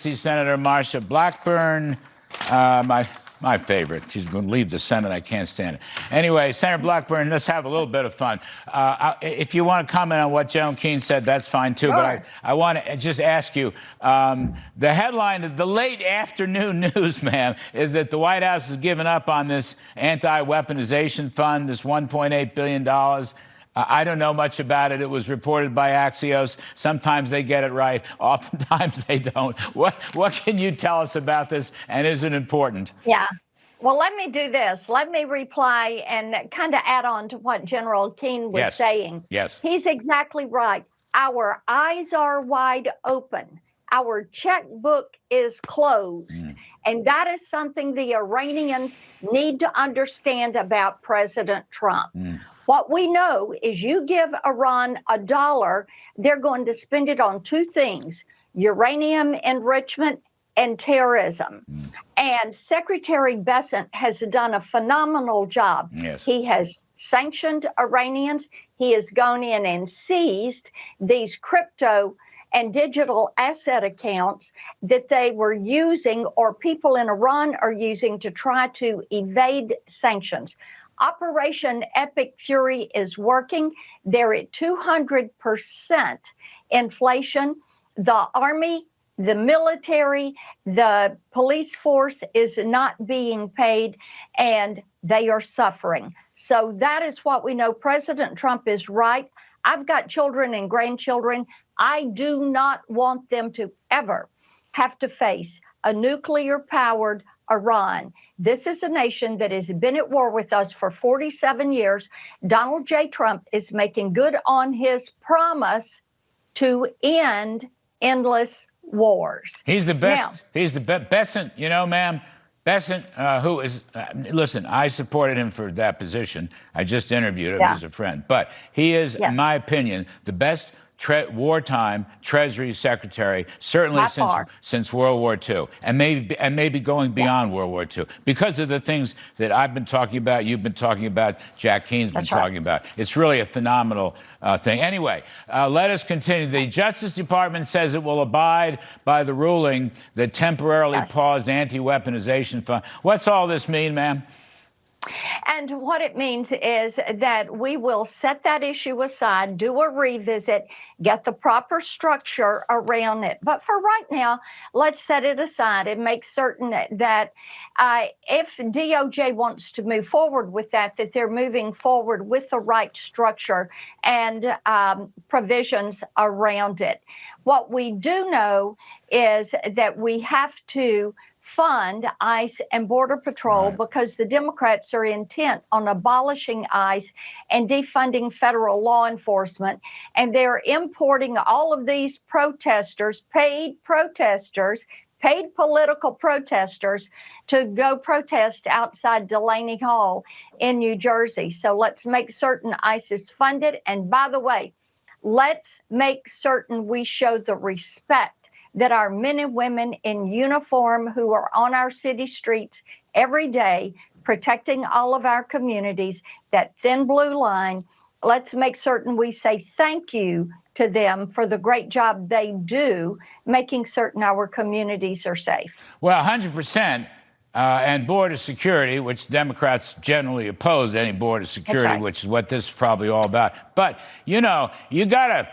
Senator Marsha Blackburn, my favorite. She's going to leave the Senate. I can't stand it. Anyway, Senator Blackburn, let's have a little bit of fun. If you want to comment on what Joan Keene said, that's fine too. Sure. But I want to just ask you, the headline of the late afternoon news, ma'am, is that the White House has given up on this anti-weaponization fund, this $1.8 billion. I don't know much about it. It was reported by Axios. Sometimes they get it right. Oftentimes they don't. What can you tell us about this, and is it important? Yeah. Well, let me do this. Let me reply and kind of add on to what General Keene was saying. Yes. He's exactly right. Our eyes are wide open. Our checkbook is closed. And that is something the Iranians need to understand about President Trump. What we know is you give Iran $1, they're going to spend it on two things: uranium enrichment and terrorism. And Secretary Bessent has done a phenomenal job. Yes. He has sanctioned Iranians. He has gone in and seized these crypto and digital asset accounts that they were using, or people in Iran are using, to try to evade sanctions. Operation Epic Fury is working. They're at 200% inflation. The army, the military, the police force is not being paid, and they are suffering. So that is what we know. President Trump is right. I've got children and grandchildren. I do not want them to ever have to face a nuclear-powered Iran. This is a nation that has been at war with us for 47 years. Donald J. Trump is making good on his promise to end endless wars. He's the best. Now, he's the best. Bessent, you know, ma'am, Bessent, who is, listen, I supported him for that position. I just interviewed him as a friend. But he is, in my opinion, the best wartime Treasury Secretary, certainly since World War II, and maybe going beyond World War II, because of the things that I've been talking about, you've been talking about, Jack Keene's been talking about. It's really a phenomenal thing. Anyway, let us continue. The Justice Department says it will abide by the ruling that temporarily paused anti-weaponization fund. What's all this mean, ma'am? And what it means is that we will set that issue aside, do a revisit, get the proper structure around it. But for right now, let's set it aside and make certain that if DOJ wants to move forward with that they're moving forward with the right structure and provisions around it. What we do know is that we have to fund ICE and Border Patrol because the Democrats are intent on abolishing ICE and defunding federal law enforcement. And they're importing all of these protesters, paid political protesters, to go protest outside Delaney Hall in New Jersey. So let's make certain ICE is funded. And by the way, let's make certain we show the respect that our men and women in uniform who are on our city streets every day, protecting all of our communities, that thin blue line, let's make certain we say thank you to them for the great job they do, making certain our communities are safe. Well, 100%. And border security, which Democrats generally oppose any border security, which is what this is probably all about. But, you know, you gotta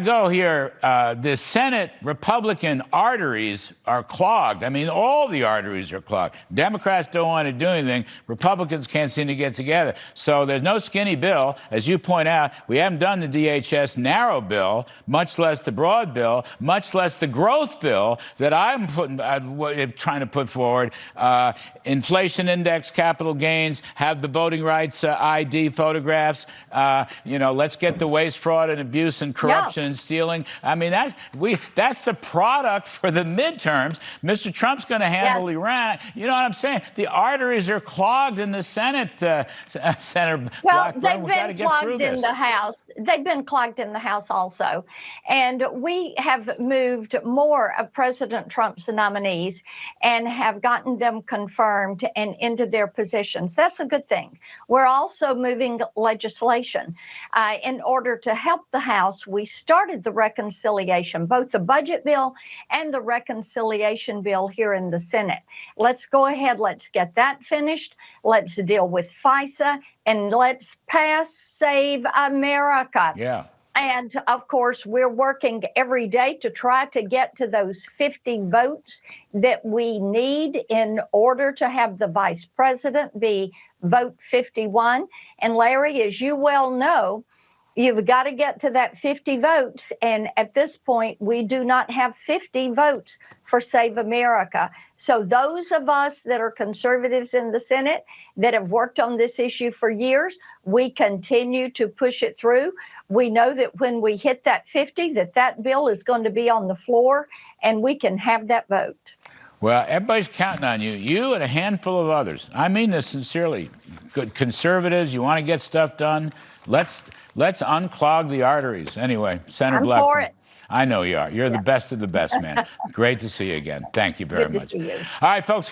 go here. The Senate Republican arteries are clogged. I mean, all the arteries are clogged. Democrats don't want to do anything. Republicans can't seem to get together. So there's no skinny bill. As you point out, we haven't done the DHS narrow bill, much less the broad bill, much less the growth bill that I'm trying to put forward. Inflation index, capital gains, have the voting rights ID photographs. You know, let's get the waste, fraud, and abuse and corruption and stealing. I mean, that's the product for the midterms. Mr. Trump's going to handle Iran. You know what I'm saying? The arteries are clogged in the Senate, Senator Blackburn. They've been clogged in the House. They've been clogged in the House also. And we have moved more of President Trump's nominees and have gotten them confirmed and into their positions. That's a good thing. We're also moving legislation in order to help the House we started the reconciliation, both the budget bill and the reconciliation bill here in the Senate. Let's go ahead. Let's get that finished. Let's deal with FISA, and let's pass Save America. Yeah. And of course, we're working every day to try to get to those 50 votes that we need in order to have the vice president be vote 51. And Larry, as you well know, you've got to get to that 50 votes. And at this point, we do not have 50 votes for Save America. So those of us that are conservatives in the Senate that have worked on this issue for years, we continue to push it through. We know that when we hit that 50, that bill is going to be on the floor and we can have that vote. Well, everybody's counting on you. You and a handful of others. I mean this sincerely. Good conservatives, you want to get stuff done. Let's unclog the arteries. Anyway, Senator I'm Blackburn. for it. I know you are. You're the best of the best, man. Great to see you again. Thank you very Good to much. see you. All right, folks.